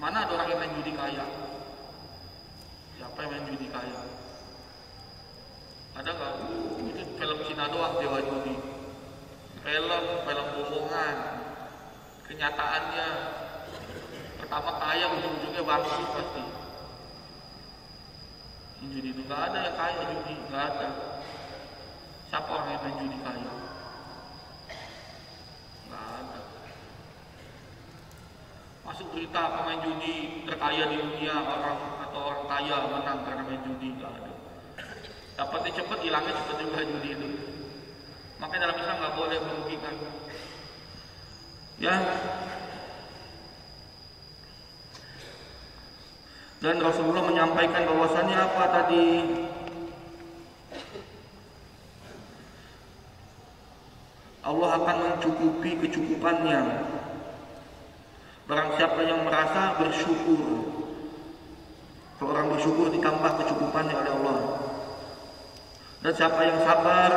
Mana ada orang yang main judi kaya? Siapa yang main judi kaya? Ada nggak? Itu film Cina doang, dewa judi. Film bohongan. Kenyataannya pertama kaya, ujung-ujungnya bangkrut pasti. Judi itu nggak ada yang kaya judi, nggak ada. Siapa orang yang main judi kaya? Nggak ada. Masuk berita pemain judi terkaya di dunia, orang kaya menang karena main judi, nggak ada. Dapatnya cepet, hilangnya cepet juga judi itu. Makanya dalam Islam nggak boleh merugikan. Ya. Dan Rasulullah menyampaikan bahwasannya apa tadi? Allah akan mencukupi kecukupannya. Barang siapa yang merasa bersyukur, kalau orang bersyukur ditambah kecukupannya oleh Allah. Dan siapa yang sabar,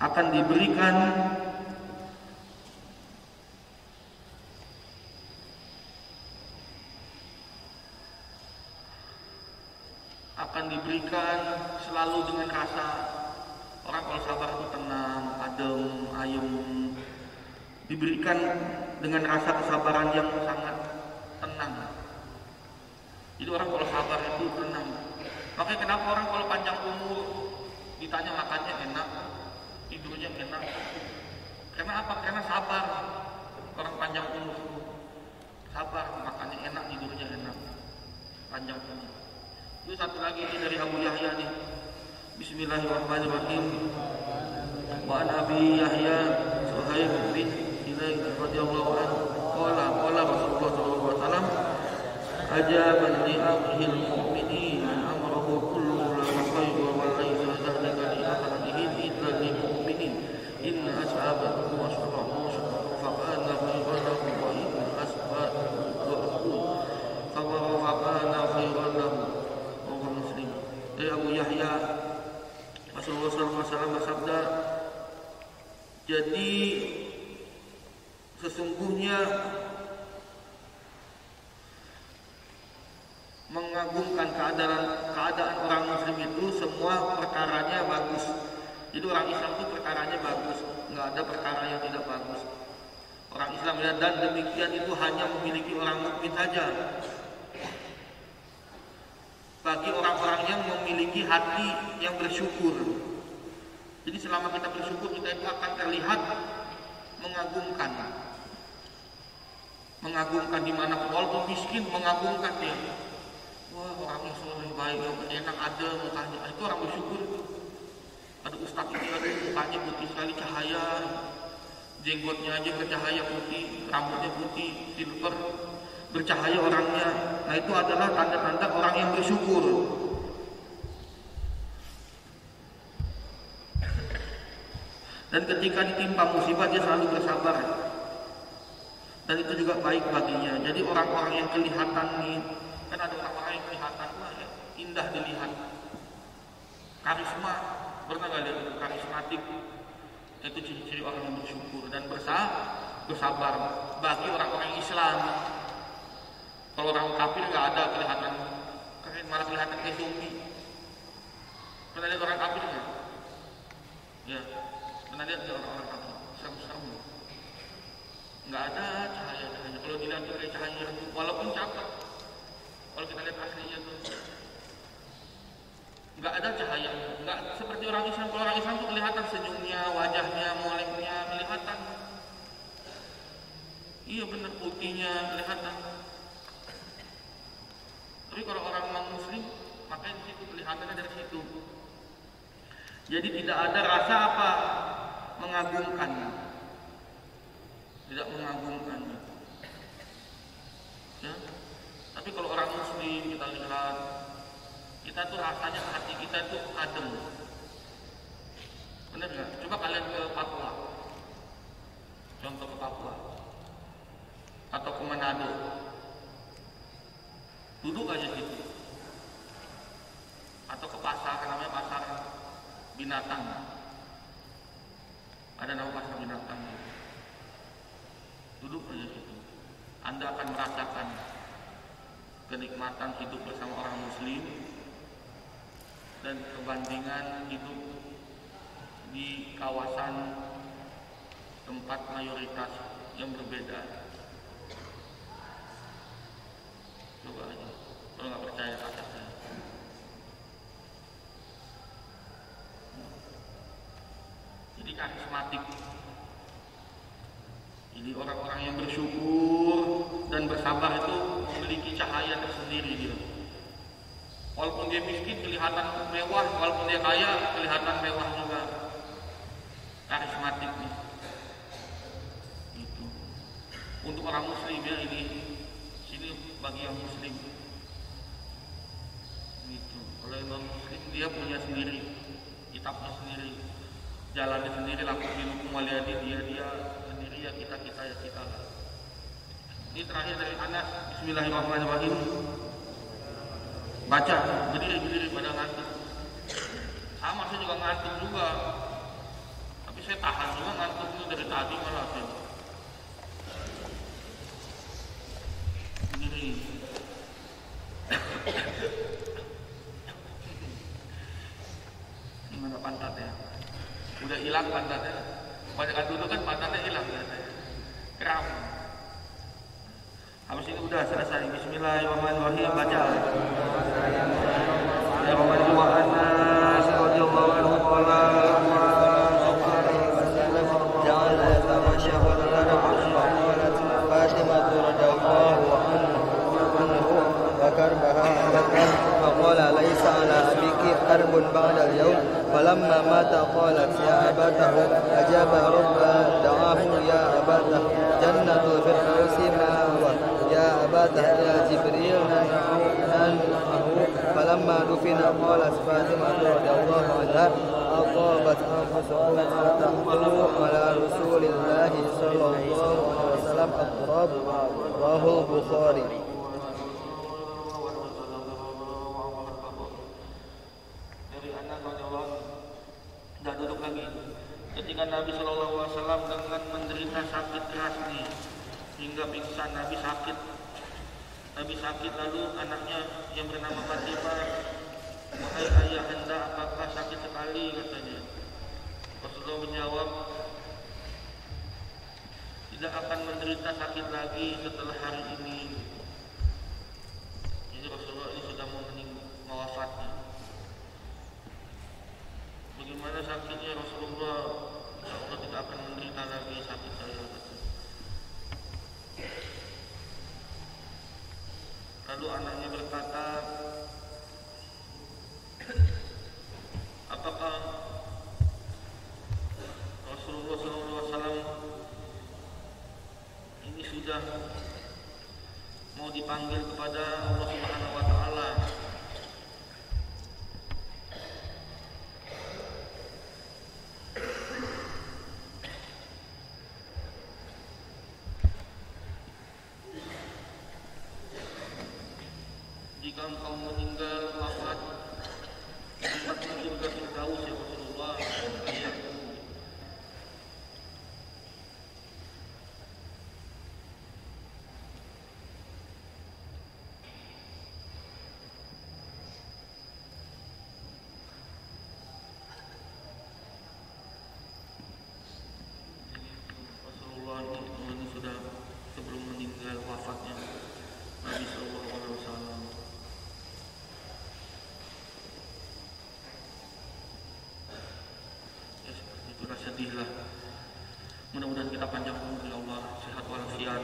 akan diberikan selalu dengan rasa. Orang kalau sabar itu tenang, adem, ayem, diberikan dengan rasa kesabaran yang sangat tenang. Jadi orang kalau sabar itu tenang. Makanya kenapa orang kalau panjang umur ditanya makannya enak, tidurnya enak. Karena apa? Karena sabar. Orang panjang umur sabar, makannya enak, tidurnya enak, panjang umur. Itu satu lagi ini dari Abu Yahya nih. Bismillahirrahmanirrahim. Wa Nabi Yahya Suhaib bin Hilal radhiyallahu anhu qala Rasulullah sallallahu alaihi wasallam ajaban li amril mu'minin amruhu kullu lahu khairu wa laysa dhalika li ahadin illa lil mu'minin inna ashabahu wa syarahu faqana khairan lahu wa inna ashabahu faqana khairan lahu. Muslim. Dari Abu Yahya, Rasulullah SAW bersabda, jadi sesungguhnya mengagumkan keadaan orang Muslim itu semua perkaranya bagus. Jadi orang Islam itu perkaranya bagus, nggak ada perkara yang tidak bagus. Orang Islam ya, dan demikian itu hanya memiliki orang mukmin saja. Bagi orang-orang yang memiliki hati yang bersyukur. Jadi selama kita bersyukur, kita itu akan terlihat mengagumkan. Mengagumkan di mana walaupun miskin, mengagumkan dia. Wah, orang yang soleh baik, enak ada mukanya. Itu orang bersyukur. Ada ustaz ini, ada mukanya putih sekali, cahaya. Jenggotnya aja bercahaya putih, rambutnya putih, silver, bercahaya orangnya. Nah, itu adalah tanda-tanda orang yang bersyukur. Dan ketika ditimpa musibah, dia selalu bersabar. Dan itu juga baik baginya. Jadi orang-orang yang kelihatan nih, kan ada orang-orang yang kelihatan ya, indah dilihat, karisma, pernah nggak lihat itu karismatik? Itu ciri-ciri orang yang bersyukur dan bersabar. Bagi orang-orang Islam, kalau orang kafir nggak ada kelihatan keren, malah kelihatan kayak zombie. Pernah lihat orang kafir nggak? Ya, pernah lihat nggak orang kafir? Serem-serem. Nggak ada cahaya-cahaya. Kalau dilihat kayak cahaya redup, walaupun cakep. Kalau kita lihat aslinya tuh nggak ada cahaya. Nggak seperti orang Islam. Kalau orang Islam tuh kelihatan senyumnya, wajahnya, moleknya kelihatan. Iya benar, putihnya kelihatan. Tapi kalau orang non-muslim, makanya di situ kelihatannya dari situ. Jadi tidak ada rasa apa? mengagumkannya, tidak mengagumkannya. Ya. Tapi kalau orang muslim kita lihat, kita tuh rasanya hati kita itu adem. Benar nggak? Coba kalian ke Papua, contoh ke Papua atau ke Manado, duduk aja situ, atau ke pasar, namanya pasar binatang, ada nama pasar binatang, duduk aja situ, Anda akan merasakan kenikmatan hidup bersama orang muslim dan kebandingan hidup di kawasan tempat mayoritas yang berbeda. Coba aja, kalau nggak percaya kata saya. Jadi karismatik. Jadi orang-orang yang bersyukur dan bersabar itu memiliki cahaya tersendiri dia. Walaupun dia miskin kelihatan mewah, walaupun dia kaya kelihatan mewah juga. Karismatik nih. Itu. Untuk orang muslim ya ini, sini bagi yang muslim. Gitu. Kalau yang non muslim dia punya sendiri, kitabnya sendiri, jalannya sendiri, lakukan hidup mualiadi dia sendiri, ya kita ya kita. Ini terakhir dari Anas. Bismillahirrahmanirrahim. Baca, berdiri pada ngantuk. Sama saya juga ngantuk juga. Tapi saya tahan juga ngantuk itu dari tadi malah saya. Berdiri. Gimana pantatnya? Udah hilang pantatnya. Banyak dulu kan pantatnya hilang ya. Kram. Habis ini udah selesai. Bismillahirrahmanirrahim. Baca. Ya Rahman wa Anas radhiyallahu anhu qala ja'ala yatamashshahu Fatimah radhiyallahu anhu wa karbaha wa qala laysa ala abiki harbun ba'da al-yawm falamma mata qalat ya abatahu ajaba rabba da'ahu ya abatahu jannatul firdausi ma'wa ya abatahu ya Jibril nan'ahu falamma dufina qalat Fatimah radhiyallahu anha aqabat anfusuhum tahtahu ala rasulillahi sallallahu alaihi wasallam at-turab rawahu Bukhari. Dah duduk lagi. Ketika Nabi Shallallahu Alaihi Wasallam dengan menderita sakit keras nih, hingga pingsan, Nabi sakit lalu anaknya yang bernama Fatimah, wahai ayah anda, apakah sakit sekali, katanya. Rasulullah menjawab, tidak akan menderita sakit lagi setelah hari ini. Jadi Rasulullah ini sudah mau wafatnya. Bagaimana sakitnya Rasulullah? Insya Allah tidak akan menderita lagi sakit saya. Lalu anaknya berkata, apakah Rasulullah SAW ini sudah mau dipanggil kepada Allah Subhanahu Wa Taala? Jika engkau meninggal wafat di tempat surga Firdaus ya Rasulullah, Rasulullah ini sudah sebelum meninggal wafatnya Nabi Sallallahu Alaihi Wasallam. Ya seperti itulah, sedihlah. Mudah-mudahan kita panjang umur ya Allah, sehat walafiat,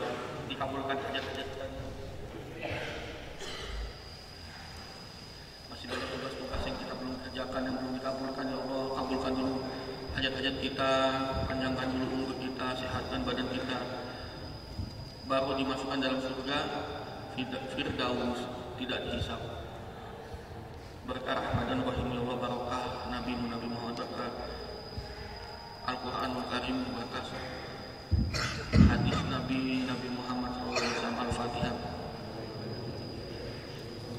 dikabulkan hajat-hajat kita. Masih banyak tugas-tugas yang kita belum kerjakan, yang belum dikabulkan ya Allah, kabulkan dulu hajat-hajat kita, panjangkan dulu umur kita, sehatkan badan kita, baru dimasukkan dalam surga Firdaus, tidak dihisab. Berkah rahmat dan rahim Allah, barakah Nabi Muhammad, berkah Al-Quranul Karim, berkah hadis Nabi Muhammad SAW. Al-Fatihah.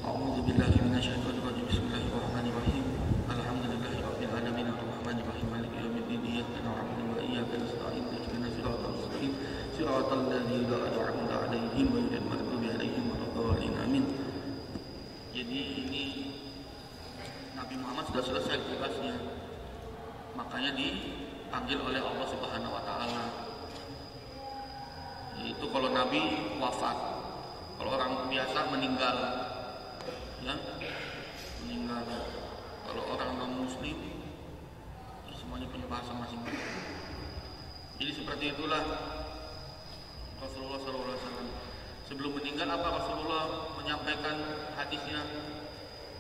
A'udzu billahi minasyaitonir rajim. Bismillahirrahmanirrahim. Alhamdulillahirabbil alamin arrahmanir rahim maliki yaumiddin iyyaka na'budu wa iyyaka nasta'in ihdinas siratal mustaqim siratal ladzina an'amta 'alaihim ghairil maghdubi 'alaihim waladdallin. Amin. Jadi ini Nabi Muhammad sudah selesai tugasnya, makanya dipanggil oleh Allah Subhanahu wa taala. Itu kalau Nabi wafat, kalau orang biasa meninggal, ya meninggal. Kalau orang non muslim, ya semuanya punya bahasa masing-masing. Jadi seperti itulah Rasulullah SAW. Sebelum meninggal apa Rasulullah menyampaikan hadisnya?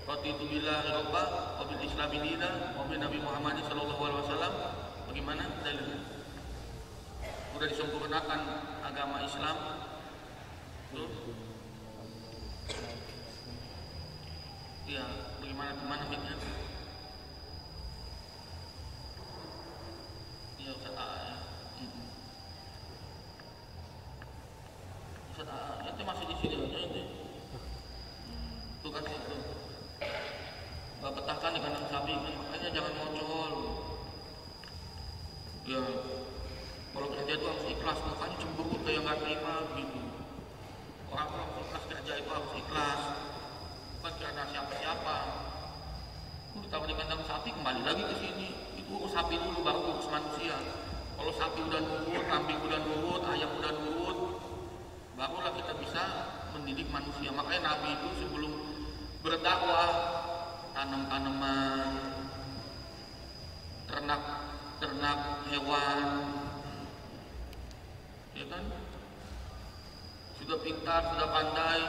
Raditu billahi rabba wa bil islami dinan wa bi Nabi Muhammad sallallahu alaihi wasallam. Bagaimana dalilnya? Sudah disempurnakan agama Islam. Tuh. Ya, bagaimana miknya? Ya Ustaz A. Ustaz A, itu masih di sini aja itu. Tuh kan itu. Gak betahkan di kandang sapi kan, makanya jangan ngocol. Ya, kalau kerja itu harus ikhlas, makanya cemburu kayak nggak terima gitu. Orang ikhlas kerja itu harus ikhlas, bukan karena siapa-siapa. Ditaruh di kandang sapi kembali lagi ke sini. Itu urus sapi dulu baru urus manusia. Kalau sapi udah nurut, kambing udah nurut, ayam udah nurut, barulah kita bisa mendidik manusia. Makanya Nabi itu sebelum berdakwah, tanam-tanaman, ternak hewan, ya kan? Sudah pintar, sudah pandai,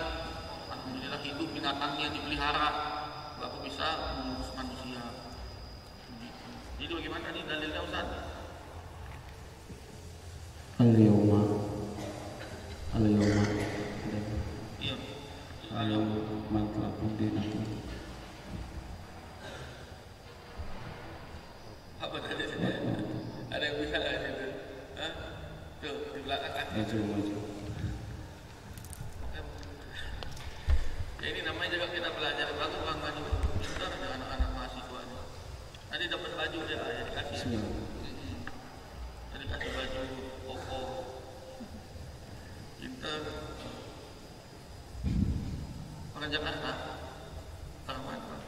alhamdulillah hidup binatangnya dipelihara, baru bisa mengurus manusia. Jadi bagaimana tadi dalilnya Ustaz? Al-yawma. Iya. Al-yawma lakum dinakum. Apa tadi? Ada yang bisa nggak situ? Hah? Tuh di belakang kan? Maju. Ya ini namanya juga kita belajar bagus bang maju. Pintar ada anak-anak mahasiswa ini. Tadi dapat baju ya dikasih. Tadi kasih baju koko. Pintar. Orang Jakarta. Orang mana?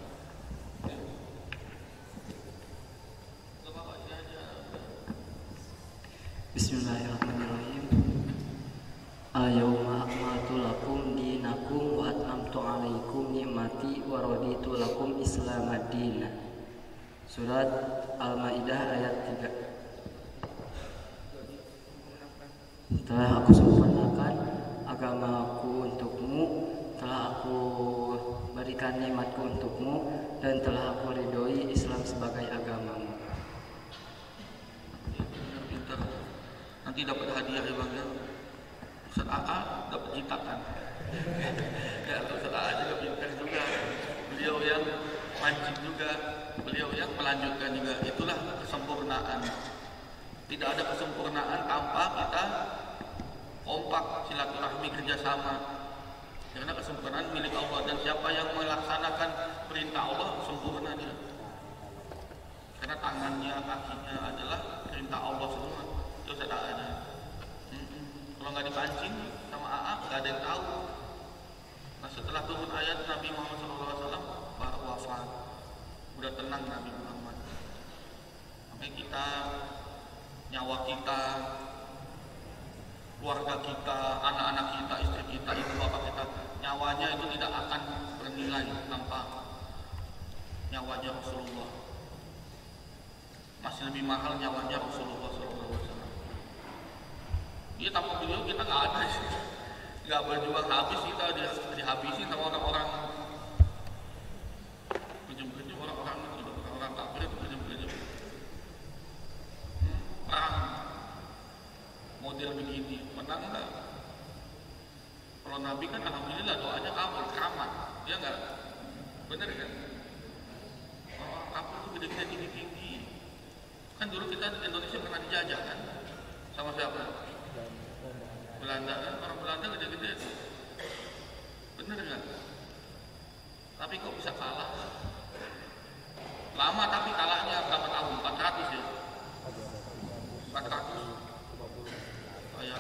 Bismillahirrahmanirrahim. Al-yawma akmaltu lakum dinakum wa atmamtu alaikum ni'mati wa raditu lakum islamad din. Surat Al-Maidah ayat 3. Telah aku sempurnakan agamaku untukmu, telah aku berikan nikmatku untukmu, dan telah aku ridhoi Islam sebagai agamamu. Nanti dapat hadiah ya bang ya. Ustaz AA dapat citakan. Ya Ustaz AA juga pintar juga. Beliau yang mancing juga, beliau yang melanjutkan juga. Itulah kesempurnaan. Tidak ada kesempurnaan tanpa kita kompak, silaturahmi, kerjasama. Karena kesempurnaan milik Allah, dan siapa yang melaksanakan perintah Allah sempurna dia. Karena tangannya, kakinya adalah perintah Allah semua. Itu saya tak ada. Kalau nggak dipancing sama AA nggak ada yang tahu. Nah setelah turun ayat Nabi Muhammad SAW baru wafat. Udah tenang Nabi Muhammad. Sampai kita, nyawa kita, keluarga kita, anak-anak kita, istri kita, ibu bapak kita, nyawanya itu tidak akan bernilai tanpa nyawanya Rasulullah. Masih lebih mahal nyawanya Rasulullah SAW. Iya, tanpa beliau kita nggak ada sih, nggak berjuang habis, kita dihabisin sama orang-orang kejam-kejam, orang-orang kafir kejam-kejam. model begini, menang enggak? Kalau Nabi kan alhamdulillah doanya kabul, keramat, dia enggak, bener kan? Orang kabul itu gede-gede tinggi-tinggi. Kan dulu kita di Indonesia pernah dijajah kan, sama siapa? Belanda kan, orang Belanda gede-gede, bener kan? Tapi kok bisa kalah? Lama tapi kalahnya berapa tahun? 400 ya? 400. Kayak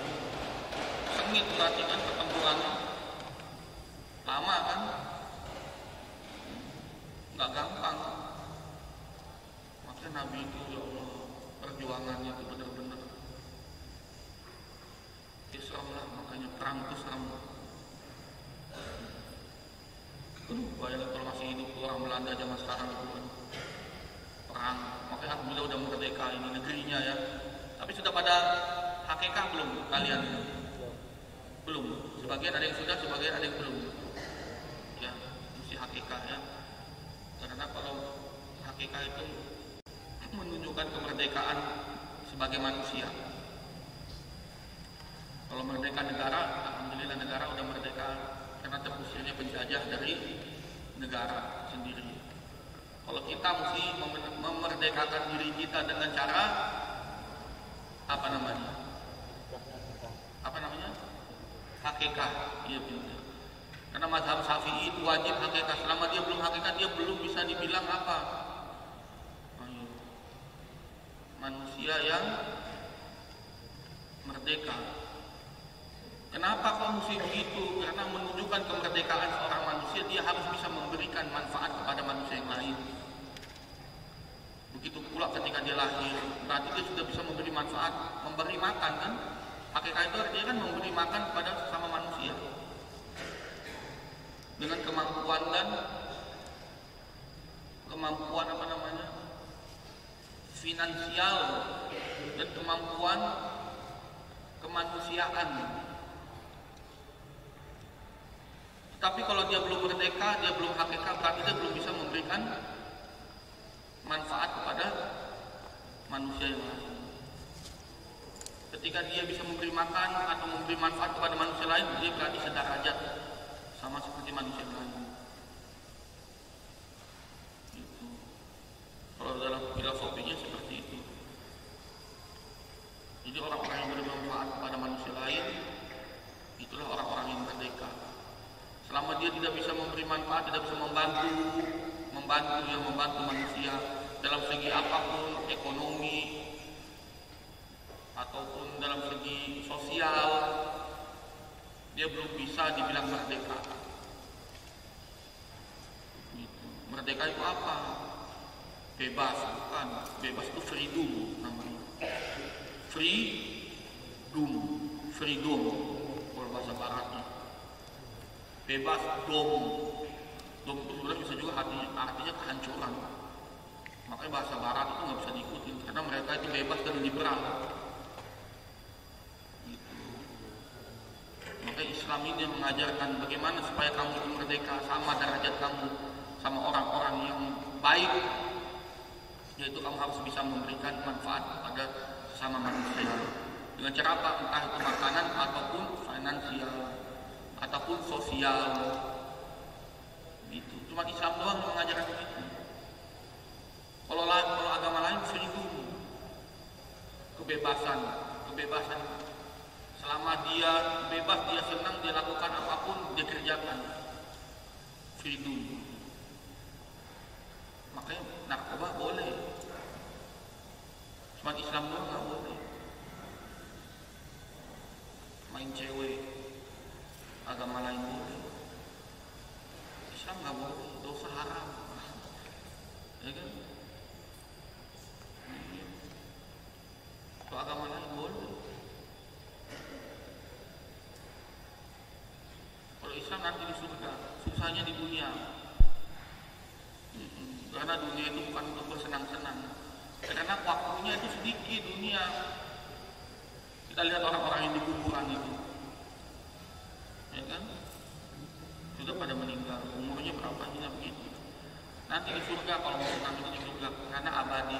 sengit berarti kan pertempurannya. Lama kan? Nggak gampang. Makanya Nabi itu ya Allah, perjuangannya itu benar-benar Islam lah, makanya perang itu seram. Bayangin kalau masih hidup orang Belanda zaman sekarang itu kan perang, makanya alhamdulillah udah merdeka ini negerinya ya. Tapi sudah pada hakikat belum kalian? Belum. Sebagian ada yang sudah, sebagian ada yang belum. Ya, mesti hakikat ya. Karena kalau hakikat itu menunjukkan kemerdekaan sebagai manusia. Kalau merdeka negara, alhamdulillah negara udah merdeka karena terusirnya penjajah dari negara sendiri. Kalau kita mesti memerdekakan diri kita dengan cara apa namanya? Hakikat. Iya benar. Karena mazhab Syafi'i itu wajib hakikat. Selama dia belum hakikat, dia belum bisa dibilang apa? Manusia yang merdeka. Kenapa kok mesti begitu? Karena menunjukkan kemerdekaan seorang manusia, dia harus bisa memberikan manfaat kepada manusia yang lain. Begitu pula ketika dia lahir, berarti dia sudah bisa memberi manfaat, memberi makan kan? Hakikat itu artinya kan memberi makan kepada sesama manusia dengan kemampuan apa namanya, finansial dan kemampuan kemanusiaan. Tapi kalau dia belum merdeka, dia belum hakikat, berarti dia belum bisa memberikan manfaat kepada manusia yang lain. Ketika dia bisa memberi makan atau memberi manfaat kepada manusia lain, dia berarti sederajat sama seperti manusia lain. Itu. Kalau dalam filosofinya seperti itu. Jadi orang-orang yang bermanfaat kepada manusia lain, itulah orang-orang yang merdeka. Selama dia tidak bisa memberi manfaat, tidak bisa membantu manusia dalam segi apapun, ekonomi ataupun dalam segi sosial, dia belum bisa dibilang merdeka. Merdeka itu apa? Bebas, bukan? Bebas itu freedom namanya. Freedom kalau bahasa baratnya. Bebas, dom itu sebenarnya bisa juga artinya kehancuran. Makanya bahasa barat itu nggak bisa diikuti karena mereka itu bebas dan liberal. Gitu. Makanya Islam ini yang mengajarkan bagaimana supaya kamu itu merdeka, sama derajat kamu sama orang-orang yang baik, yaitu kamu harus bisa memberikan manfaat kepada sesama manusia dengan cara apa? Entah itu makanan ataupun finansial ataupun sosial. Gitu. Cuma Islam doang yang mengajarkan begitu. Kalau agama lain freedom, kebebasan. Selama dia bebas, dia senang, dia lakukan apapun, dia kerjakan. Freedom. Makanya narkoba boleh. Cuma Islam doang nggak boleh. Main cewek, agama lain boleh. Islam nggak boleh, dosa haram. Ya kan? Kalau agama lain boleh. Kalau Islam nanti di surga, susahnya di dunia. Karena dunia itu bukan untuk bersenang-senang. Karena waktunya itu sedikit dunia. Kita lihat orang-orang yang di kuburan itu, ya kan? Sudah pada meninggal, umurnya berapa ini begitu. Nanti di surga kalau mau nanti di surga karena abadi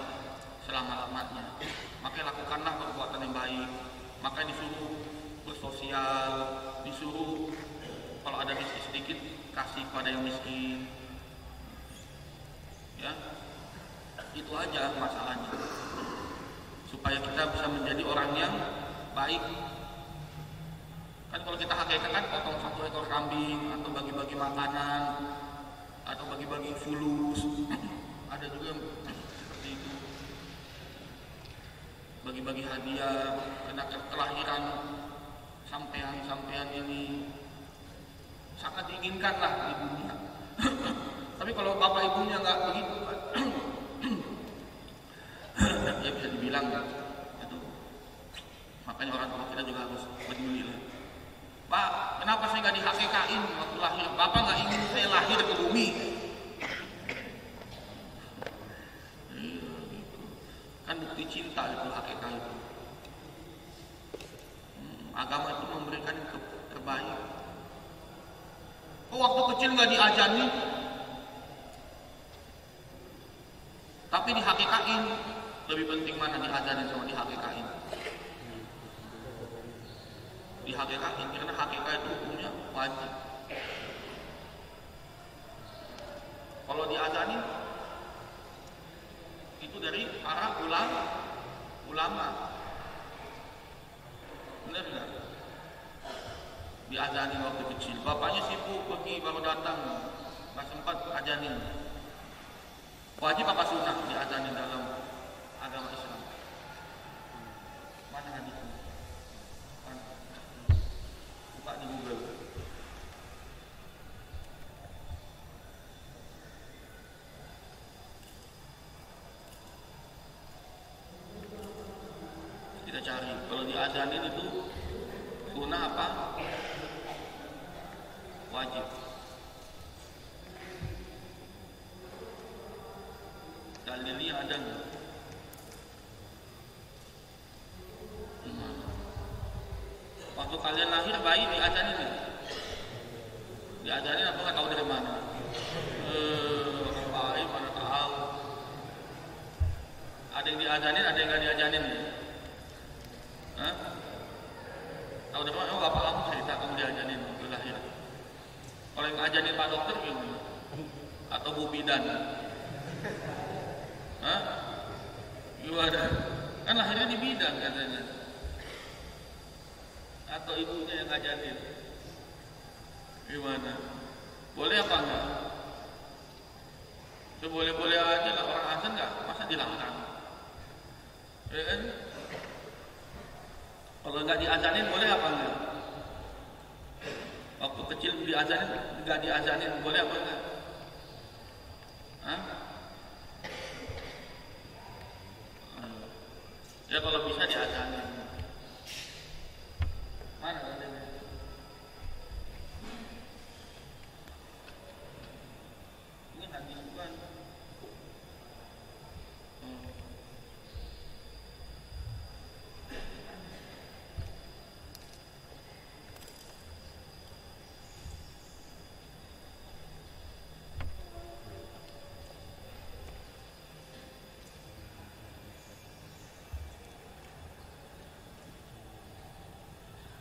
selama-lamanya. Makanya lakukanlah perbuatan yang baik, maka disuruh bersosial, disuruh kalau ada miskin sedikit kasih pada yang miskin. Ya, itu aja masalahnya. Supaya kita bisa menjadi orang yang baik. Kan kalau kita hakikat kan potong 1 ekor kambing atau bagi-bagi makanan atau bagi-bagi fulus. Ada juga yang seperti itu. Bagi-bagi hadiah karena kelahiran sampean ini sangat diinginkan lah di dunia. Tapi kalau bapak ibunya nggak begitu kan, ya bisa dibilang itu. Makanya orang tua kita juga harus peduli lah. Pak, kenapa saya nggak dihakikain waktu lahir? Bapak nggak ingin saya lahir ke bumi. Iya, gitu. Kan bukti cinta itu hakikat itu. Agama itu memberikan yang terbaik. Oh, waktu kecil nggak diajani, tapi dihakikain. Lebih penting mana diajarin sama dihakikain? Dihakikain karena hakikat itu hukumnya wajib. Kalau diajarin itu dari para ulama. Benar nggak? Diajarin waktu kecil. Bapaknya sibuk pergi baru datang, nggak sempat ajarin. Wajib apa sunnah diajarin dalam agama Islam? Mana hadisnya? Buka di Google. Kita cari. Kalau diajarin itu sunnah apa? Wajib. Dalilnya ada nggak? Waktu kalian lahir bayi diajarin nggak? Diajarin apa nggak tahu dari mana? Orang bayi mana tahu? Ada yang diajarin, ada yang nggak diajarin? Hah? Tahu dari mana? Oh, bapak kamu cerita kamu diajarin waktu lahir. Kalau yang ngajarin Pak Dokter gimana? Atau Bu Bidan? Hah? Gimana? Kan lahirnya di bidan katanya. Atau ibunya yang ngajarin? Gimana? Boleh apa enggak? Boleh-boleh aja lah, orang azan enggak? Masa dilarang? Ya kan? Kalau enggak diazanin boleh apa enggak? Waktu kecil diazanin, enggak diazanin boleh apa enggak? Hah? Ya kalau bisa diazanin. Mana dalilnya? Ini hadis bukan?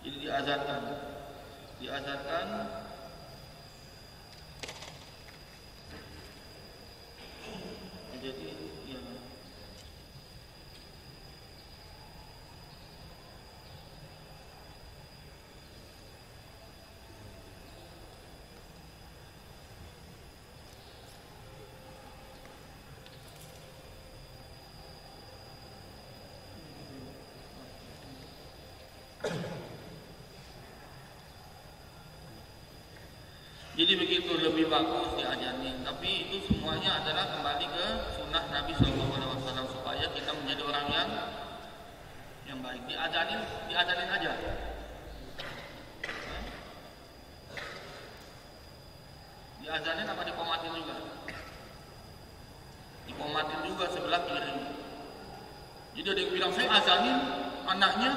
Jadi diazankan jadi ya. Jadi begitu lebih bagus diajarin, tapi itu semuanya adalah kembali ke sunnah Nabi SAW supaya kita menjadi orang yang baik. Diajarin aja. Diajarin apa dikomatin juga? Dikomatin juga sebelah kiri. Jadi ada yang bilang saya azanin anaknya,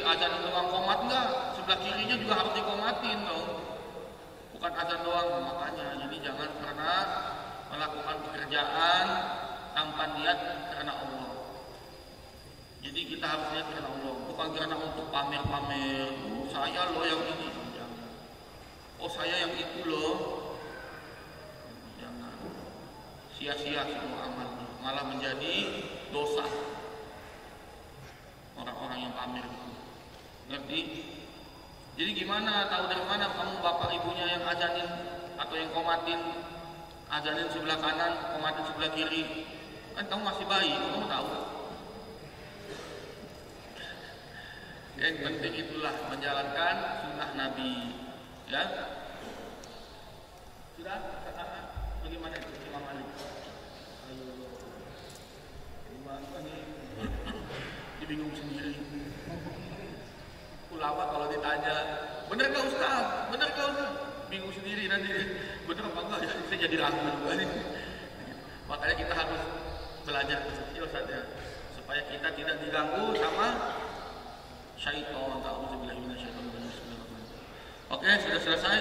azanin doang komat enggak? Sebelah kirinya juga harus dikomatin dong. Bukan azan doang, makanya jadi jangan pernah melakukan pekerjaan tanpa niat karena Allah. Jadi kita harus niat karena Allah. Bukan karena untuk pamer-pamer, saya loh yang ini, jangan. Oh saya yang itu loh, jangan. Sia-sia semua amalnya, malah menjadi dosa orang-orang yang pamer itu. Ngerti? Jadi gimana, tahu dari mana kamu bapak ibunya yang azanin atau yang komatin, azanin sebelah kanan, komatin sebelah kiri? Kan kamu masih bayi, kamu tahu. Yang penting itulah menjalankan sunnah Nabi, ya. Sudah? Bagaimana itu Imam Malik? Gimana nih? Dibingung sendiri. Ulama kalau ditanya, benar nggak Ustaz? Benar nggak Ustaz? Bingung sendiri nanti. Benar apa enggak? Ya, saya jadi ragu juga nih. Makanya kita harus belajar kecil saja supaya kita tidak diganggu sama syaitan. Oke, sudah selesai.